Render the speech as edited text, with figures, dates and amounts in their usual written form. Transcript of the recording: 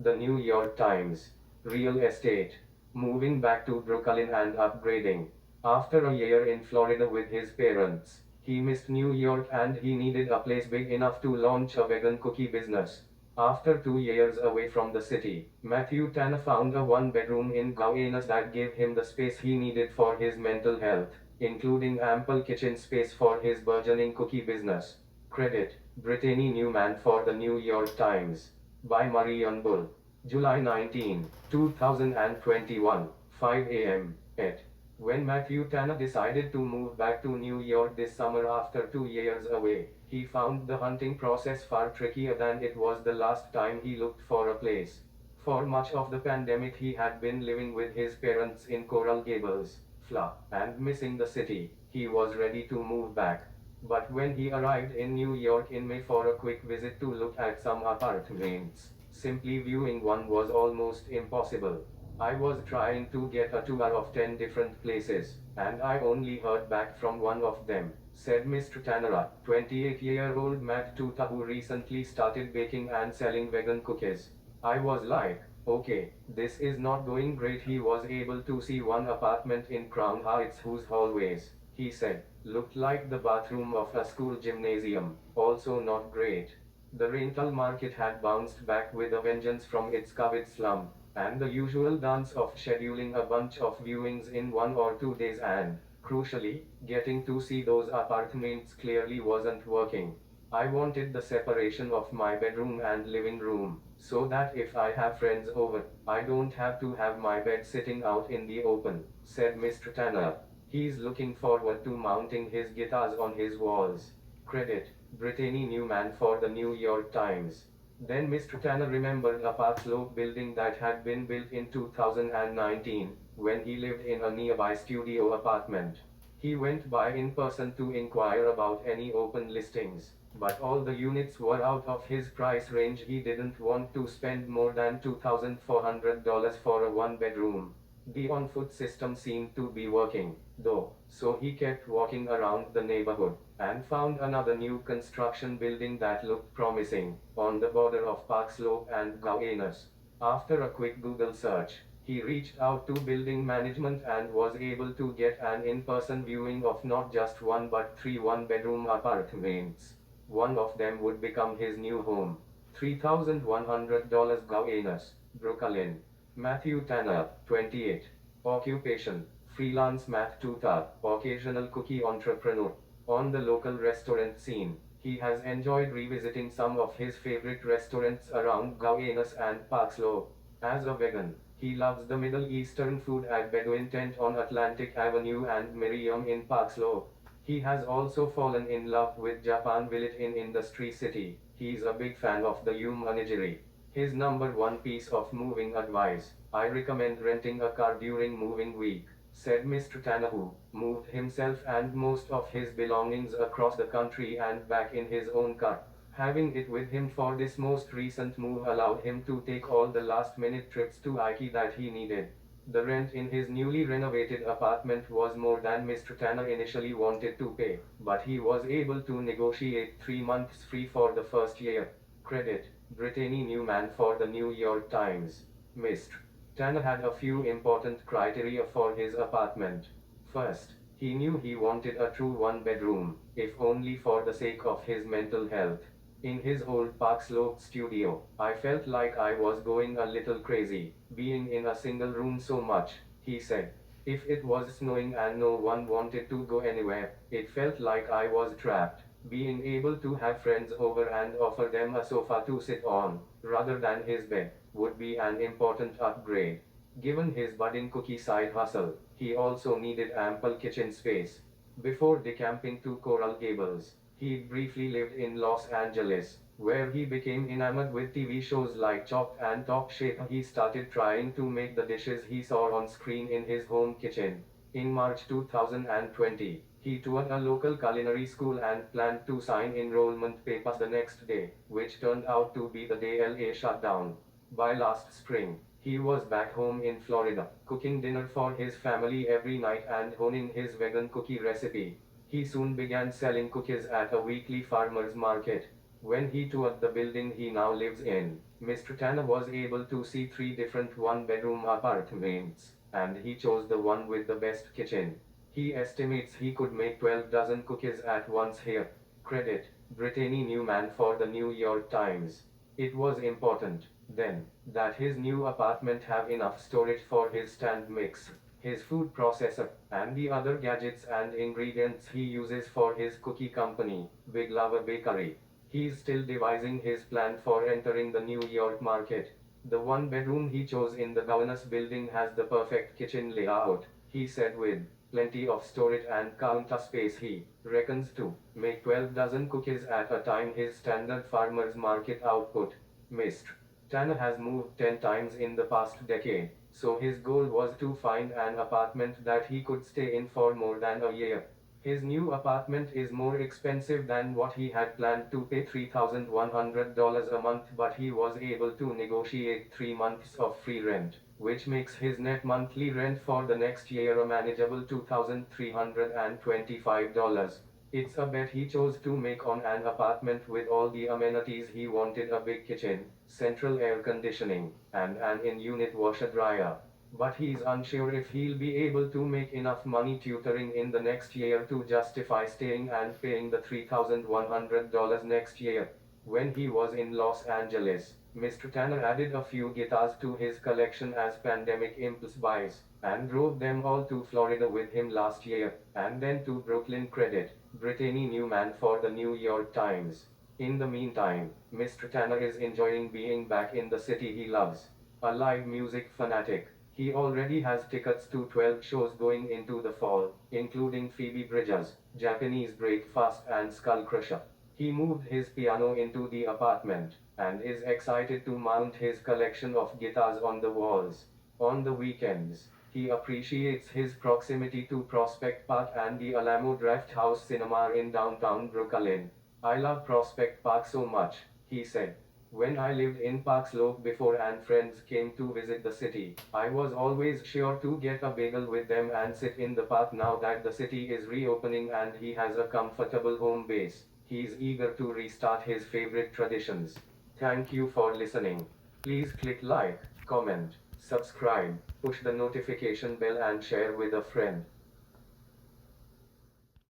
The New York Times. Real estate. Moving back to Brooklyn and upgrading. After a year in Florida with his parents, he missed New York and he needed a place big enough to launch a vegan cookie business. After 2 years away from the city, Matthew Tanner found a one-bedroom in Gowanus that gave him the space he needed for his mental health, including ample kitchen space for his burgeoning cookie business. Credit: Brittany Newman for the New York Times. By Marion Bull. July 19, 2021, 5 a.m. at. When Matthew Tanner decided to move back to New York this summer after 2 years away, he found the hunting process far trickier than it was the last time he looked for a place. For much of the pandemic, he had been living with his parents in Coral Gables, FLA, and missing the city. He was ready to move back. But when he arrived in New York in May for a quick visit to look at some apartments, simply viewing one was almost impossible. I was trying to get a tour of 10 different places, and I only heard back from one of them, said Mr. Tanara, 28-year-old Matt Tuta who recently started baking and selling vegan cookies. I was like, okay, this is not going great. He was able to see one apartment in Crown Heights whose hallways, he said, looked like the bathroom of a school gymnasium. Also not great. The rental market had bounced back with a vengeance from its COVID slump, and the usual dance of scheduling a bunch of viewings in 1 or 2 days and, crucially, getting to see those apartments clearly wasn't working. I wanted the separation of my bedroom and living room, so that if I have friends over, I don't have to have my bed sitting out in the open, said Mr. Tanner. He's looking forward to mounting his guitars on his walls. Credit: Brittany Newman for the New York Times. Then Mr. Tanner remembered a Park Slope building that had been built in 2019, when he lived in a nearby studio apartment. He went by in person to inquire about any open listings, but all the units were out of his price range. He didn't want to spend more than $2,400 for a one-bedroom. The on-foot system seemed to be working, though, so he kept walking around the neighborhood and found another new construction building that looked promising, on the border of Park Slope and Gowanus. After a quick Google search, he reached out to building management and was able to get an in-person viewing of not just one but three one-bedroom apartments. One of them would become his new home. $3,100 Gowanus, Brooklyn. Matthew Tanner, 28. Occupation: freelance math tutor, occasional cookie entrepreneur. On the local restaurant scene, he has enjoyed revisiting some of his favorite restaurants around Gowanus and Park Slope. As a vegan, he loves the Middle Eastern food at Bedouin Tent on Atlantic Avenue and Miriam in Park Slope. He has also fallen in love with Japan Village in Industry City. He's a big fan of the Yum onigiri. His number one piece of moving advice: I recommend renting a car during moving week, said Mr. Tanner, who moved himself and most of his belongings across the country and back in his own car. Having it with him for this most recent move allowed him to take all the last-minute trips to IKEA that he needed. The rent in his newly renovated apartment was more than Mr. Tanner initially wanted to pay, but he was able to negotiate 3 months free for the first year. Credit: Brittany Newman for the New York Times. Mr. Tanner had a few important criteria for his apartment. First, he knew he wanted a true one-bedroom, if only for the sake of his mental health. In his old Park Slope studio, I felt like I was going a little crazy, being in a single room so much, he said. If it was snowing and no one wanted to go anywhere, it felt like I was trapped. Being able to have friends over and offer them a sofa to sit on, rather than his bed, would be an important upgrade. Given his budding cookie side hustle, he also needed ample kitchen space. Before decamping to Coral Gables, he briefly lived in Los Angeles, where he became enamored with TV shows like Chopped and Top Shape. He started trying to make the dishes he saw on screen in his home kitchen. In March 2020, he toured a local culinary school and planned to sign enrollment papers the next day, which turned out to be the day LA shut down. By last spring, he was back home in Florida, cooking dinner for his family every night and honing his vegan cookie recipe. He soon began selling cookies at a weekly farmer's market. When he toured the building he now lives in, Mr. Tanner was able to see three different one-bedroom apartments, and he chose the one with the best kitchen. He estimates he could make 12 dozen cookies at once here. Credit, Brittany Newman for the New York Times. It was important, then, that his new apartment have enough storage for his stand mix, his food processor, and the other gadgets and ingredients he uses for his cookie company, Big Lover Bakery. He's still devising his plan for entering the New York market. The one bedroom he chose in the governess building has the perfect kitchen layout, he said, with plenty of storage and counter space. He reckons to make 12 dozen cookies at a time, his standard farmer's market output. Mr. Tanner has moved 10 times in the past decade, so his goal was to find an apartment that he could stay in for more than a year. His new apartment is more expensive than what he had planned, to pay $3,100 a month, but he was able to negotiate 3 months of free rent, which makes his net monthly rent for the next year a manageable $2,325. It's a bet he chose to make on an apartment with all the amenities he wanted: a big kitchen, central air conditioning, and an in-unit washer-dryer. But he's unsure if he'll be able to make enough money tutoring in the next year to justify staying and paying the $3,100 next year. When he was in Los Angeles, Mr. Tanner added a few guitars to his collection as pandemic impulse buys, and drove them all to Florida with him last year, and then to Brooklyn. Credit, Brittany Newman for the New York Times. In the meantime, Mr. Tanner is enjoying being back in the city he loves. A live music fanatic, he already has tickets to 12 shows going into the fall, including Phoebe Bridgers, Japanese Breakfast, and Skull Crusher. He moved his piano into the apartment, and is excited to mount his collection of guitars on the walls. On the weekends, he appreciates his proximity to Prospect Park and the Alamo Drafthouse Cinema in downtown Brooklyn. "I love Prospect Park so much," he said. "When I lived in Park Slope before and friends came to visit the city, I was always sure to get a bagel with them and sit in the park. Now that the city is reopening and he has a comfortable home base, he's eager to restart his favorite traditions." Thank you for listening. Please click like, comment, subscribe, push the notification bell, and share with a friend.